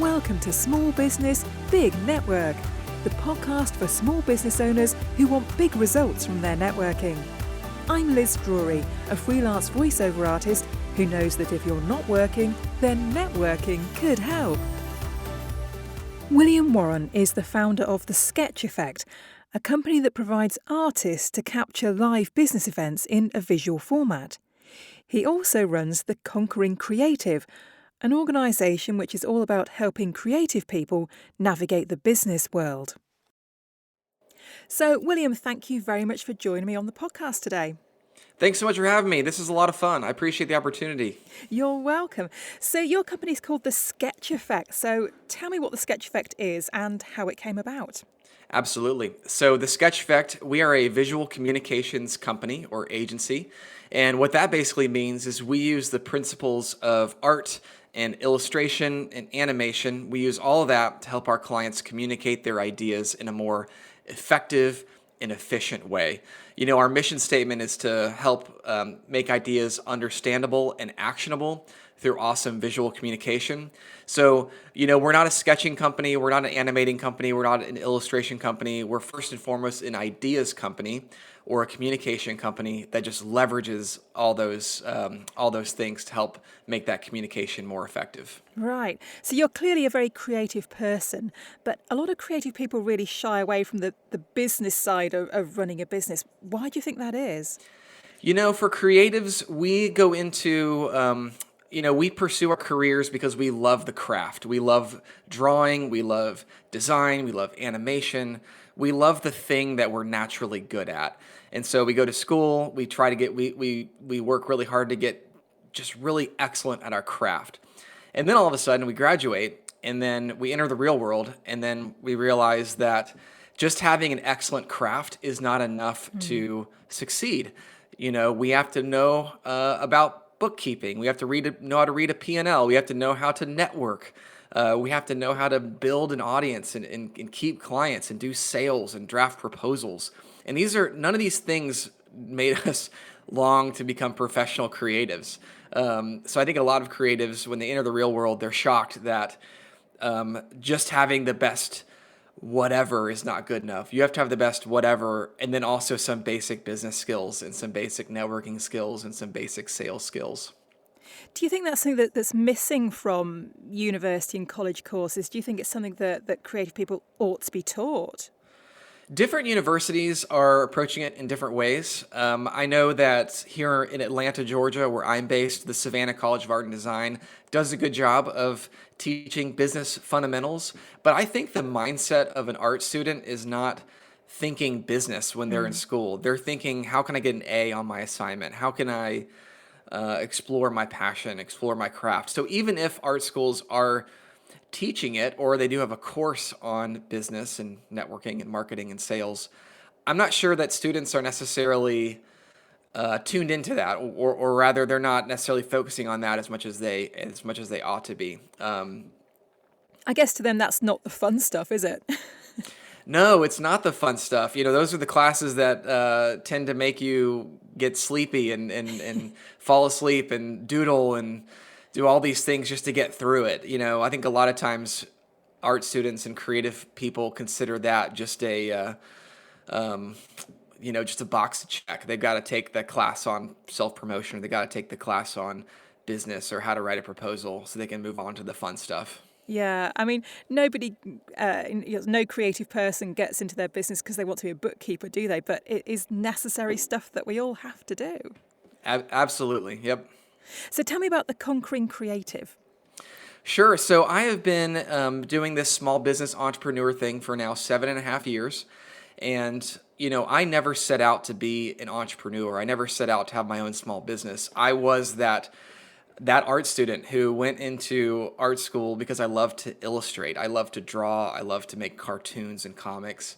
Welcome to Small Business, Big Network, the podcast for small business owners who want big results from their networking. I'm Liz Drury, a freelance voiceover artist who knows that if you're not working, then networking could help. William Warren is the founder of The Sketch Effect, a company that provides artists to capture live business events in a visual format. He also runs The Conquering Creative, an organisation which is all about helping creative people navigate the business world. So, William, thank you very much for joining me on the podcast today. Thanks so much for having me. This is a lot of fun. I appreciate the opportunity. You're welcome. So your company's called The Sketch Effect. So tell me what The Sketch Effect is and how it came about. Absolutely. So The Sketch Effect, we are a visual communications company or agency. And what that basically means is we use the principles of art and illustration and animation. We use all of that to help our clients communicate their ideas in a more effective and efficient way. You know, our mission statement is to help make ideas understandable and actionable through awesome visual communication. So, you know, we're not a sketching company, we're not an animating company, we're not an illustration company. We're first and foremost an ideas company or a communication company that just leverages all those things to help make that communication more effective. Right. So you're clearly a very creative person, but a lot of creative people really shy away from the business side of running a business. Why do you think that is? You know, for creatives, we go into we pursue our careers because we love the craft. We love drawing, we love design, we love animation. We love the thing that we're naturally good at. And so we go to school, we try to get, we work really hard to get just really excellent at our craft. And then all of a sudden we graduate and then we enter the real world and then we realize that just having an excellent craft is not enough to succeed. You know, we have to know about bookkeeping. We have to know how to read a P&L. We have to know how to network. We have to know how to build an audience and keep clients and do sales and draft proposals. And none of these things made us long to become professional creatives. So I think a lot of creatives, when they enter the real world, they're shocked that just having the best whatever is not good enough. You have to have the best whatever, and then also some basic business skills and some basic networking skills and some basic sales skills. Do you think that's something that's missing from university and college courses? Do you think it's something that creative people ought to be taught? Different universities are approaching it in different ways. I know that here in Atlanta, Georgia, where I'm based, the Savannah College of Art and Design does a good job of teaching business fundamentals. But I think the mindset of an art student is not thinking business when they're in school. They're thinking, how can I get an A on my assignment? How can I explore my passion, explore my craft? So even if art schools are teaching it, or they do have a course on business and networking and marketing and sales, I'm not sure that students are necessarily tuned into that, or rather, they're not necessarily focusing on that as much as they ought to be. I guess to them that's not the fun stuff, is it? No, it's not the fun stuff. You know, those are the classes that tend to make you get sleepy and fall asleep and doodle and do all these things just to get through it. You know, I think a lot of times art students and creative people consider that just a box to check. They've got to take the class on self-promotion, or they got to take the class on business or how to write a proposal so they can move on to the fun stuff. Yeah, I mean, no creative person gets into their business because they want to be a bookkeeper, do they? But it is necessary stuff that we all have to do. Absolutely, yep. So tell me about the Conquering Creative. Sure. So I have been doing this small business entrepreneur thing for now 7.5 years. And, you know, I never set out to be an entrepreneur. I never set out to have my own small business. I was that art student who went into art school because I love to illustrate. I love to draw. I love to make cartoons and comics.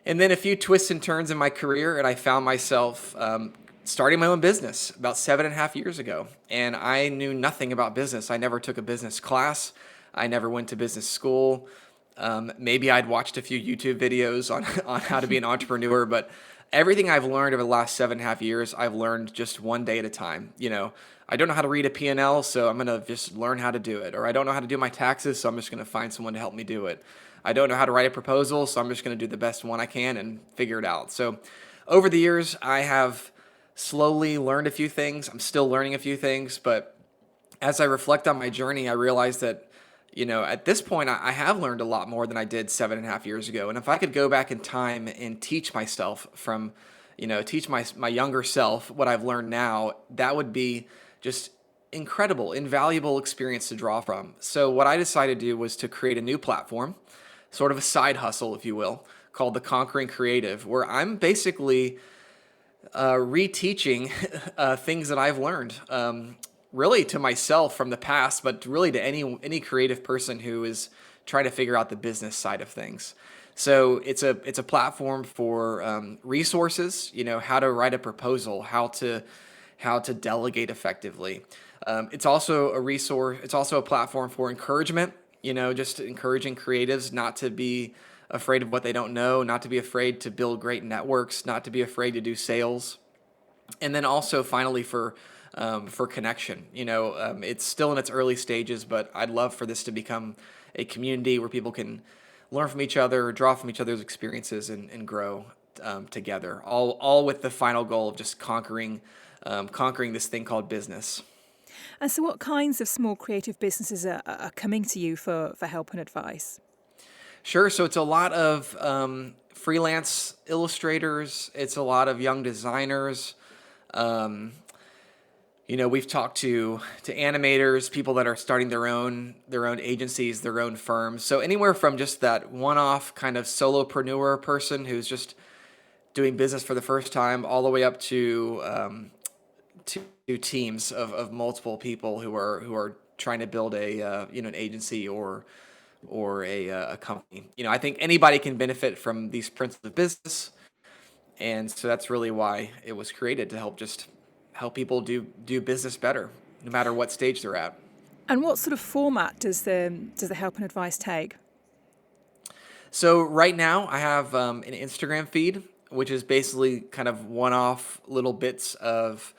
And then a few twists and turns in my career, and I found myself starting my own business about 7.5 years ago. And I knew nothing about business. I never took a business class. I never went to business school. Maybe I'd watched a few YouTube videos on how to be an entrepreneur, but everything I've learned over the last 7.5 years, I've learned just one day at a time. I don't know how to read a P&L, so I'm going to just learn how to do it. Or I don't know how to do my taxes, so I'm just going to find someone to help me do it. I don't know how to write a proposal, so I'm just going to do the best one I can and figure it out. So over the years, I have slowly learned a few things. I'm still learning a few things, but as I reflect on my journey, I realize that, at this point, I have learned a lot more than I did 7.5 years ago. And if I could go back in time and teach myself teach my younger self what I've learned now, that would be just incredible, invaluable experience to draw from. So what I decided to do was to create a new platform, sort of a side hustle, if you will, called the Conquering Creative, where I'm basically reteaching things that I've learned, really to myself from the past, but really to any creative person who is trying to figure out the business side of things. So it's a platform for resources, how to write a proposal, how to delegate effectively. It's also a resource. It's also a platform for encouragement, just encouraging creatives not to be afraid of what they don't know, not to be afraid to build great networks, not to be afraid to do sales. And then also finally for connection. It's still in its early stages, but I'd love for this to become a community where people can learn from each other, draw from each other's experiences, and grow together. All with the final goal of just conquering this thing called business. And so, what kinds of small creative businesses are coming to you for help and advice? Sure. So it's a lot of freelance illustrators. It's a lot of young designers. We've talked to animators, people that are starting their own agencies, their own firms. So anywhere from just that one-off kind of solopreneur person who's just doing business for the first time, all the way up to teams of multiple people who are trying to build an agency or a company. I think anybody can benefit from these principles of business, and so that's really why it was created, to help people do business better, no matter what stage they're at. And what sort of format does the help and advice take? So right now I have an Instagram feed, which is basically kind of one-off little bits of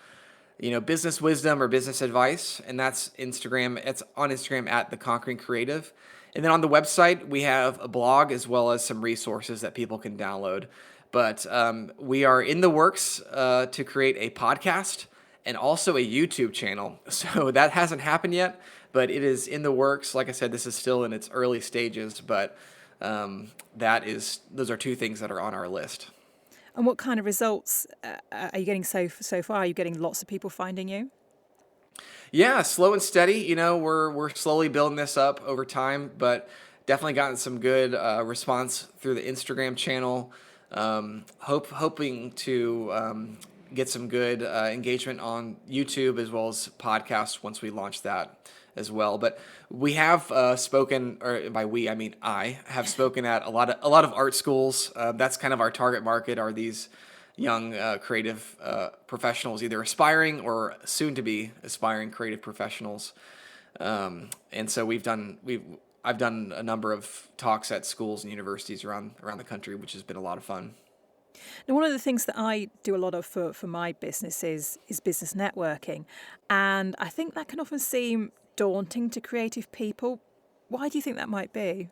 business wisdom or business advice, and that's Instagram. It's on Instagram at The Conquering Creative. And then on the website, we have a blog as well as some resources that people can download. But we are in the works to create a podcast and also a YouTube channel. So that hasn't happened yet, but it is in the works. Like I said, this is still in its early stages, but those are two things that are on our list. And what kind of results are you getting so far? Are you getting lots of people finding you? Yeah, slow and steady. We're slowly building this up over time, but definitely gotten some good response through the Instagram channel. Hoping to get some good engagement on YouTube as well as podcasts once we launch that as well. But we have spoken, or by we I mean I have spoken at a lot of art schools. That's kind of our target market, are these young creative professionals, either aspiring or soon to be aspiring creative professionals. And so I've done a number of talks at schools and universities around the country, which has been a lot of fun. Now, one of the things that I do a lot of for my business is business networking. And I think that can often seem daunting to creative people. Why do you think that might be?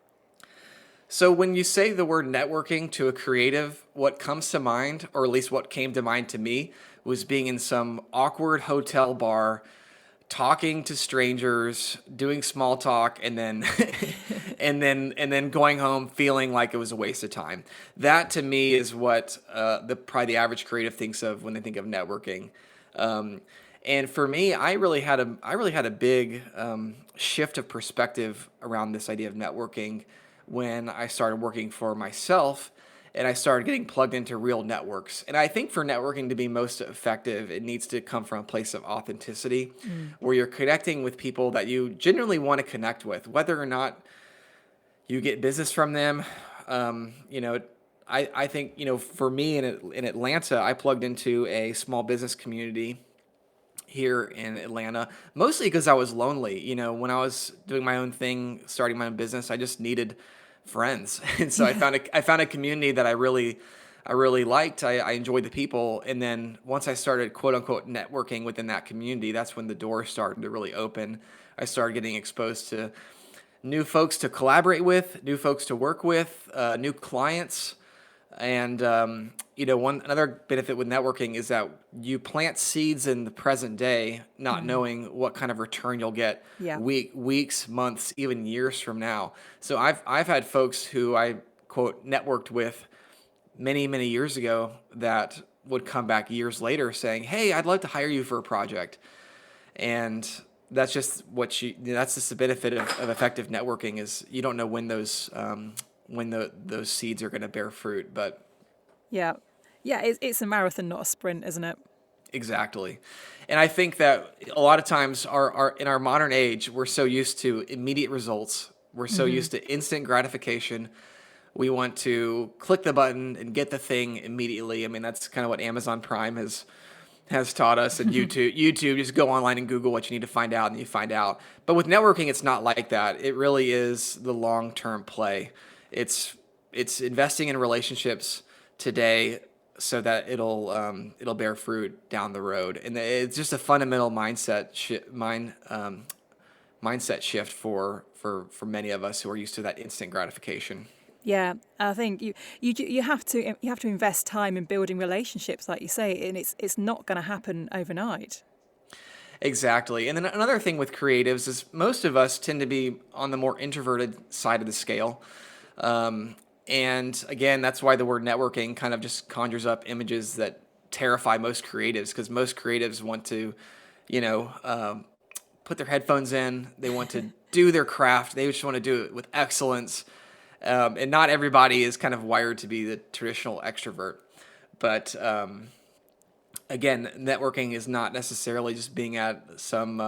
So when you say the word networking to a creative, what comes to mind, or at least what came to mind to me, was being in some awkward hotel bar, talking to strangers, doing small talk, and then and then going home feeling like it was a waste of time. That to me is what probably the average creative thinks of when they think of networking. And for me, I really had a big shift of perspective around this idea of networking when I started working for myself and I started getting plugged into real networks. And I think for networking to be most effective, it needs to come from a place of authenticity, where you're connecting with people that you genuinely want to connect with, whether or not you get business from them. I think, for me in Atlanta, I plugged into a small business community here in Atlanta, mostly because I was lonely. When I was doing my own thing, starting my own business, I just needed friends. And so I found a community that I really I really liked. I enjoyed the people. And then once I started quote unquote networking within that community, that's when the doors started to really open. I started getting exposed to new folks to collaborate with, new folks to work with, new clients. And one another benefit with networking is that you plant seeds in the present day, not knowing what kind of return you'll get Yeah. weeks, months, even years from now. So I've had folks who I quote networked with many years ago that would come back years later saying, "Hey, I'd like to hire you for a project." And that's just that's just the benefit of effective networking is you don't know when those seeds are going to bear fruit, but Yeah. Yeah, it's a marathon, not a sprint, isn't it? exactly. And I think that a lot of times our in our modern age, we're so used to immediate results. We're so used to instant gratification. We want to click the button and get the thing immediately. I mean, that's kind of what Amazon Prime has taught us, and YouTube, just go online and Google what you need to find out, and you find out. But with networking, it's not like that. It really is the long-term play. It's investing in relationships today so that it'll bear fruit down the road, and it's just a fundamental mindset shift for many of us who are used to that instant gratification. Yeah, I think you have to invest time in building relationships, like you say, and it's not going to happen overnight. Exactly. And then another thing with creatives is most of us tend to be on the more introverted side of the scale. And again, that's why the word networking kind of just conjures up images that terrify most creatives, because most creatives want to, you know, put their headphones in, they want to do their craft, they just want to do it with excellence. And not everybody is kind of wired to be the traditional extrovert. But again, networking is not necessarily just being at some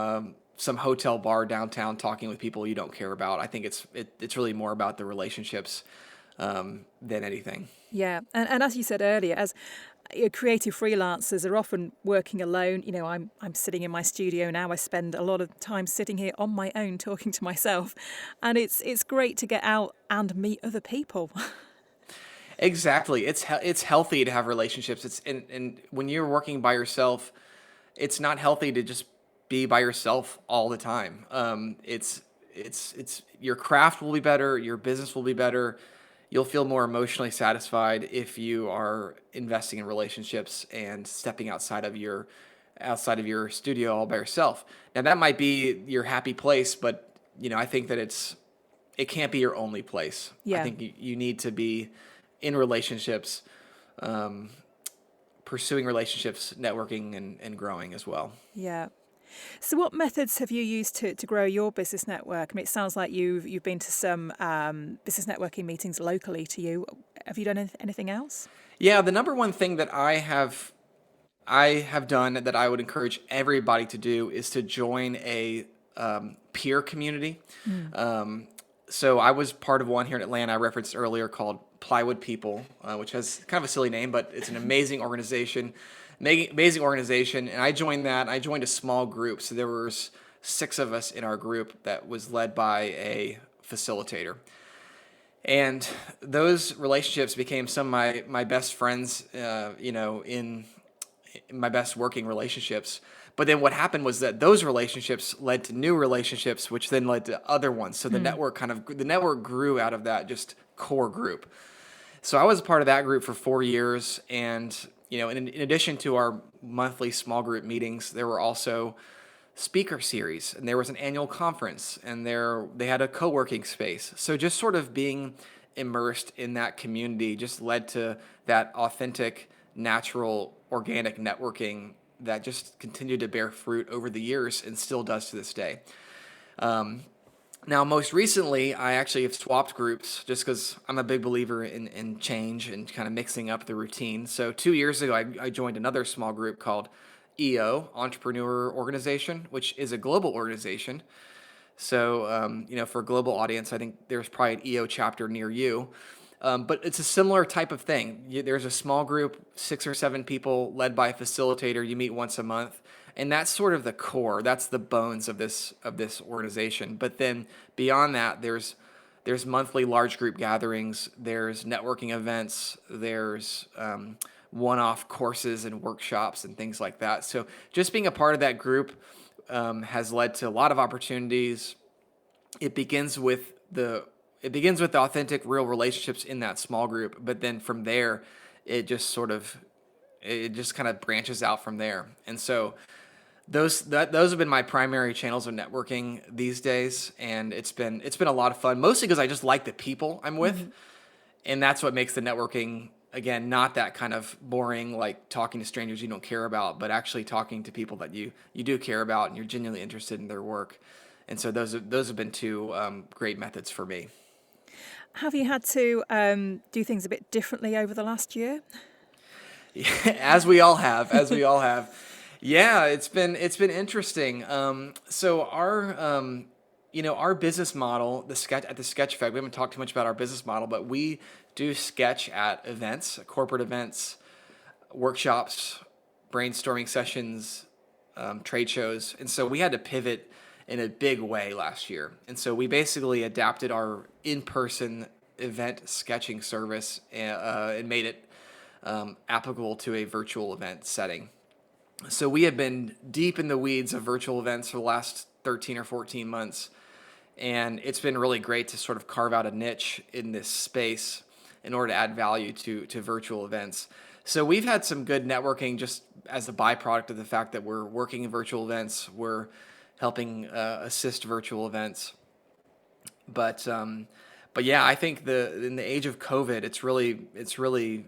hotel bar downtown talking with people you don't care about. I think it's really more about the relationships than anything. Yeah, and as you said earlier, as creative freelancers are often working alone. I'm sitting in my studio now. I spend a lot of time sitting here on my own talking to myself, and it's great to get out and meet other people. Exactly. It's healthy to have relationships. And when you're working by yourself, it's not healthy to just be by yourself all the time. It's your craft will be better, your business will be better. You'll feel more emotionally satisfied if you are investing in relationships and stepping outside of your studio all by yourself. Now that might be your happy place, but I think that it can't be your only place. I Yeah. think you need to be in relationships, pursuing relationships, networking, and growing as well. Yeah. So, what methods have you used to grow your business network? I mean, it sounds like you've been to some business networking meetings locally to you. Have you done anything else? Yeah, the number one thing that I have done that I would encourage everybody to do is to join a peer community. So I was part of one here in Atlanta I referenced earlier called Plywood People, which has kind of a silly name, but it's an amazing organization. And I joined that. I joined a small group. So there was 6 of us in our group that was led by a facilitator. And those relationships became some of my best friends, in my best working relationships. But then what happened was that those relationships led to new relationships, which then led to other ones. So the network grew out of that just core group. So I was a part of that group for 4 years, and in addition to our monthly small group meetings, there were also speaker series, and there was an annual conference, and they had a co-working space. So just sort of being immersed in that community just led to that authentic, natural, organic networking that just continued to bear fruit over the years and still does to this day. Now, most recently, I actually have swapped groups just because I'm a big believer in change and kind of mixing up the routine. So 2 years ago, I joined another small group called EO, Entrepreneur Organization, which is a global organization. So, for a global audience, I think there's probably an EO chapter near you. But it's a similar type of thing. There's a small group, 6 or 7 people led by a facilitator. You meet once a month. And that's sort of the core. That's the bones of this organization. But then beyond that, there's there's monthly large group gatherings, there's networking events, there's one-off courses and workshops and things like that. So just being a part of that group has led to a lot of opportunities. It begins with the authentic, real relationships in that small group, but then from there, it just kind of branches out from there. And so those have been my primary channels of networking these days, and it's been a lot of fun, mostly because I just like the people I'm with, and that's what makes the networking, again, not that kind of boring, like talking to strangers you don't care about, but actually talking to people that you do care about and you're genuinely interested in their work. And so those have been two great methods for me. Have you had to do things a bit differently over the last year? As we all have. Yeah, it's been interesting. So our business model, the Sketch Effect, we haven't talked too much about our business model, but we do sketch at events, corporate events, workshops, brainstorming sessions, trade shows. And so we had to pivot in a big way last year. And so we basically adapted our in-person event sketching service and made it applicable to a virtual event setting. So we have been deep in the weeds of virtual events for the last 13 or 14 months. And it's been really great to sort of carve out a niche in this space in order to add value to virtual events. So we've had some good networking just as a byproduct of the fact that we're working in virtual events. We're helping assist virtual events. But yeah, I think in the age of COVID, it's really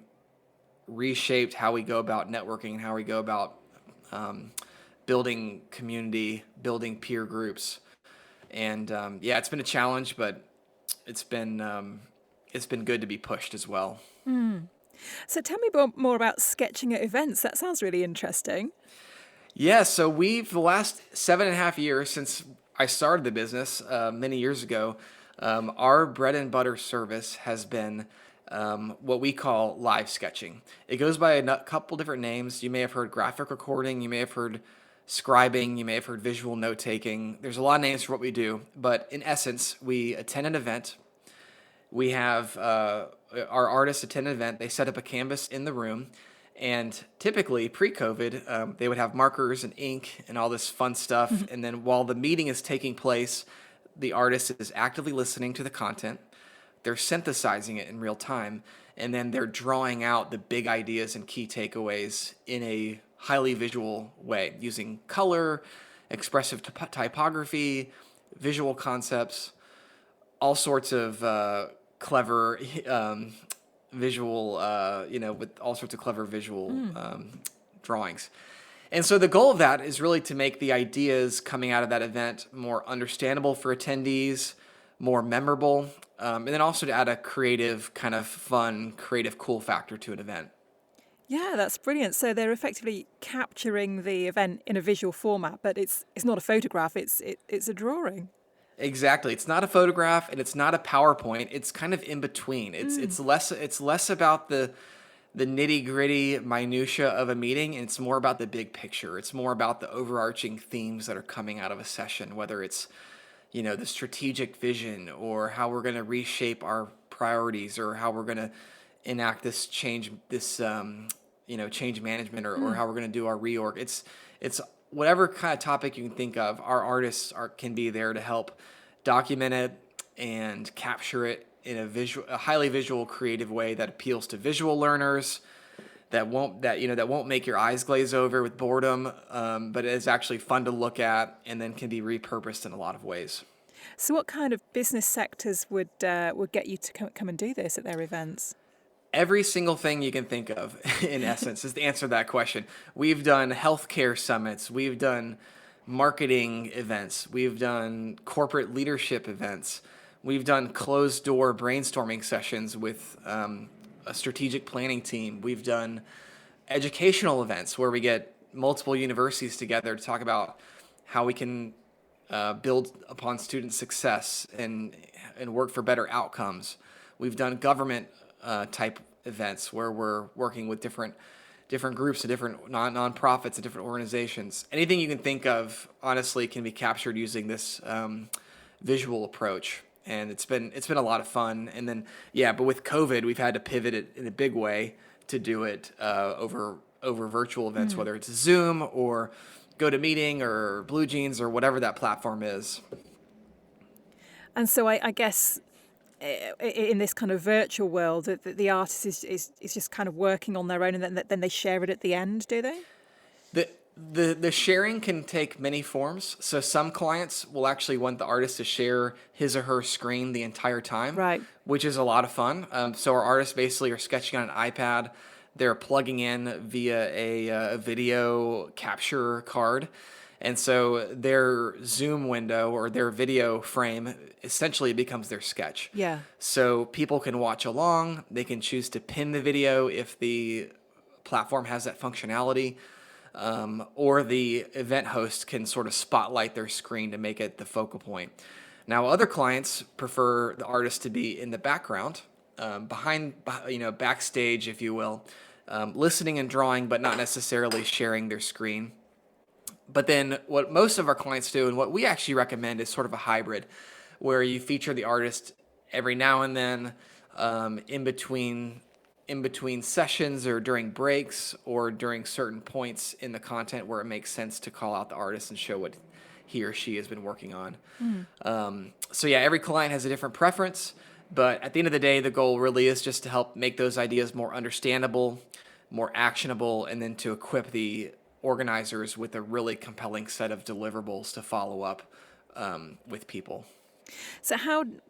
reshaped how we go about networking and how we go about building community, building peer groups. And yeah, it's been a challenge, but it's been good to be pushed as well. So tell me more about sketching at events. That sounds really interesting. Yeah, so the last 7.5 years since I started the business many years ago, our bread and butter service has been what we call live sketching. It goes by a couple different names. You may have heard graphic recording, you may have heard scribing, you may have heard visual note taking. There's a lot of names for what we do, but in essence, we attend an event. We have our artists attend an event. They set up a canvas in the room, and typically pre-COVID, they would have markers and ink and all this fun stuff. And then while the meeting is taking place, the artist is actively listening to the content. They're synthesizing it in real time, and then they're drawing out the big ideas and key takeaways in a highly visual way using color, expressive typography, visual concepts, all sorts of clever visual, with all sorts of clever visual drawings. And so the goal of that is really to make the ideas coming out of that event more understandable for attendees, more memorable, and then also to add a creative, kind of fun, creative, cool factor to an event. Yeah, that's brilliant. So they're effectively capturing the event in a visual format, but it's not a photograph, it's a drawing. Exactly. It's not a photograph and it's not a PowerPoint. It's kind of in between. It's less about the nitty-gritty minutia of a meeting, and it's more about the big picture. It's more about the overarching themes that are coming out of a session, whether it's the strategic vision or how we're going to reshape our priorities or how we're going to enact this change management or how we're going to do our reorg. It's whatever kind of topic you can think of. Our artists can be there to help document it and capture it in a highly visual, creative way that appeals to visual learners, that won't make your eyes glaze over with boredom, but is actually fun to look at and then can be repurposed in a lot of ways. So what kind of business sectors would get you to come and do this at their events? Every single thing you can think of, in essence, is the answer to that question. We've done healthcare summits. We've done marketing events. We've done corporate leadership events. We've done closed-door brainstorming sessions with a strategic planning team. We've done educational events where we get multiple universities together to talk about how we can build upon student success and work for better outcomes. We've done government type events where we're working with different groups and different nonprofits and different organizations. Anything you can think of, honestly, can be captured using this visual approach. and it's been a lot of fun. And then but with COVID, we've had to pivot it in a big way to do it over virtual events, whether it's Zoom or GoToMeeting or Blue Jeans or whatever that platform is. And so I guess in this kind of virtual world, the artist is just kind of working on their own, and then they share it at the end, do they? The sharing can take many forms. So some clients will actually want the artist to share his or her screen the entire time, Right. which is a lot of fun. So our artists basically are sketching on an iPad. They're plugging in via a video capture card. And so their Zoom window or their video frame essentially becomes their sketch. Yeah. So people can watch along. They can choose to pin the video if the platform has that functionality. Or the event host can sort of spotlight their screen to make it the focal point. Now, other clients prefer the artist to be in the background, backstage, if you will, listening and drawing, but not necessarily sharing their screen. But then what most of our clients do, and what we actually recommend, is sort of a hybrid, where you feature the artist every now and then, in between sessions or during breaks or during certain points in the content where it makes sense to call out the artist and show what he or she has been working on. Every client has a different preference, but at the end of the day, the goal really is just to help make those ideas more understandable, more actionable, and then to equip the organizers with a really compelling set of deliverables to follow up with people. So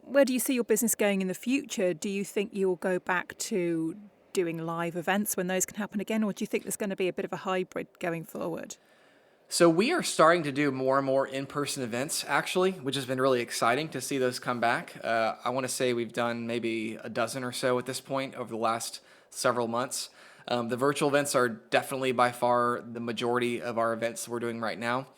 where do you see your business going in the future? Do you think you'll go back to doing live events when those can happen again, or do you think there's going to be a bit of a hybrid going forward? So we are starting to do more and more in-person events, actually, which has been really exciting to see those come back. I want to say we've done maybe a dozen or so at this point over the last several months. The virtual events are definitely by far the majority of our events we're doing right now.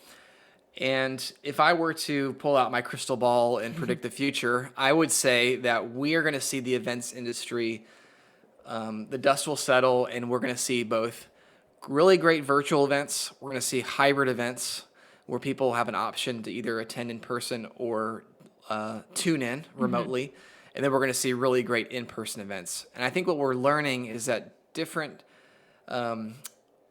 And if I were to pull out my crystal ball and predict the future, I would say that we are going to see the events industry, the dust will settle, and we're going to see both really great virtual events. We're going to see hybrid events where people have an option to either attend in person or tune in remotely. And then we're going to see really great in-person events. And I think what we're learning is that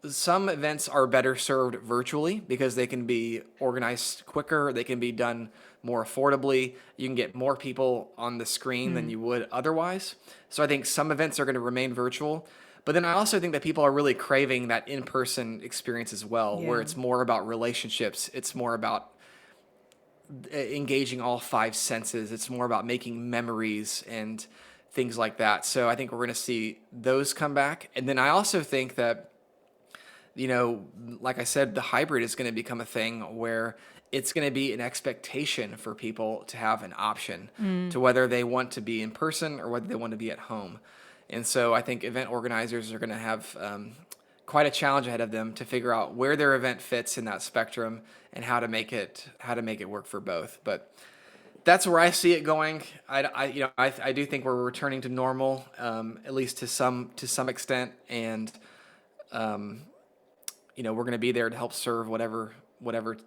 some events are better served virtually because they can be organized quicker, they can be done more affordably, you can get more people on the screen than you would otherwise. So I think some events are going to remain virtual, but then I also think that people are really craving that in-person experience as well, where it's more about relationships, it's more about engaging all five senses, it's more about making memories and things like that. So I think we're going to see those come back. And then I also think that, like I said, the hybrid is going to become a thing where it's going to be an expectation for people to have an option to whether they want to be in person or whether they want to be at home. And so I think event organizers are going to have quite a challenge ahead of them to figure out where their event fits in that spectrum and how to make it work for both. But that's where I see it going. I do think we're returning to normal, at least to some extent, and we're going to be there to help serve whatever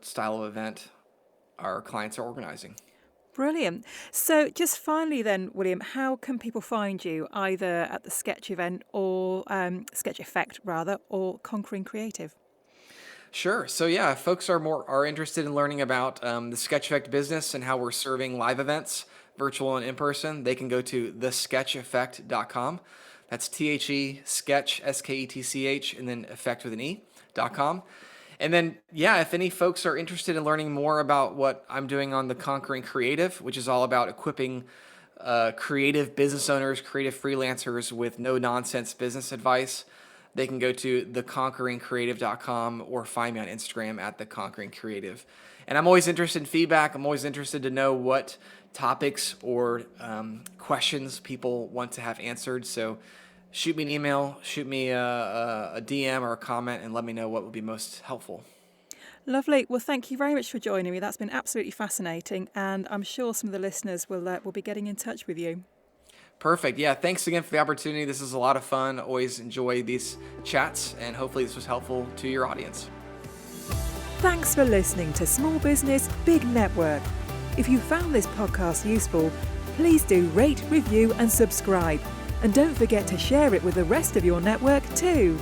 style of event our clients are organizing. Brilliant. So just finally then, William, how can people find you either at the Sketch event or Sketch Effect rather, or Conquering Creative? Sure. So if folks are interested in learning about the Sketch Effect business and how we're serving live events, virtual and in person, they can go to thesketcheffect.com. That's THE sketch SKETCH and then effect with an E.com. And then, if any folks are interested in learning more about what I'm doing on the Conquering Creative, which is all about equipping creative business owners, creative freelancers with no-nonsense business advice, they can go to theconqueringcreative.com or find me on Instagram at theconqueringcreative. And I'm always interested in feedback. I'm always interested to know what topics or questions people want to have answered. So shoot me an email, shoot me a DM or a comment, and let me know what would be most helpful. Lovely. Well, thank you very much for joining me. That's been absolutely fascinating, and I'm sure some of the listeners will be getting in touch with you. Perfect. Thanks again for the opportunity. This is a lot of fun. Always enjoy these chats, and hopefully this was helpful to your audience. Thanks for listening to Small Business, Big Network. If you found this podcast useful, please do rate, review and subscribe. And don't forget to share it with the rest of your network too.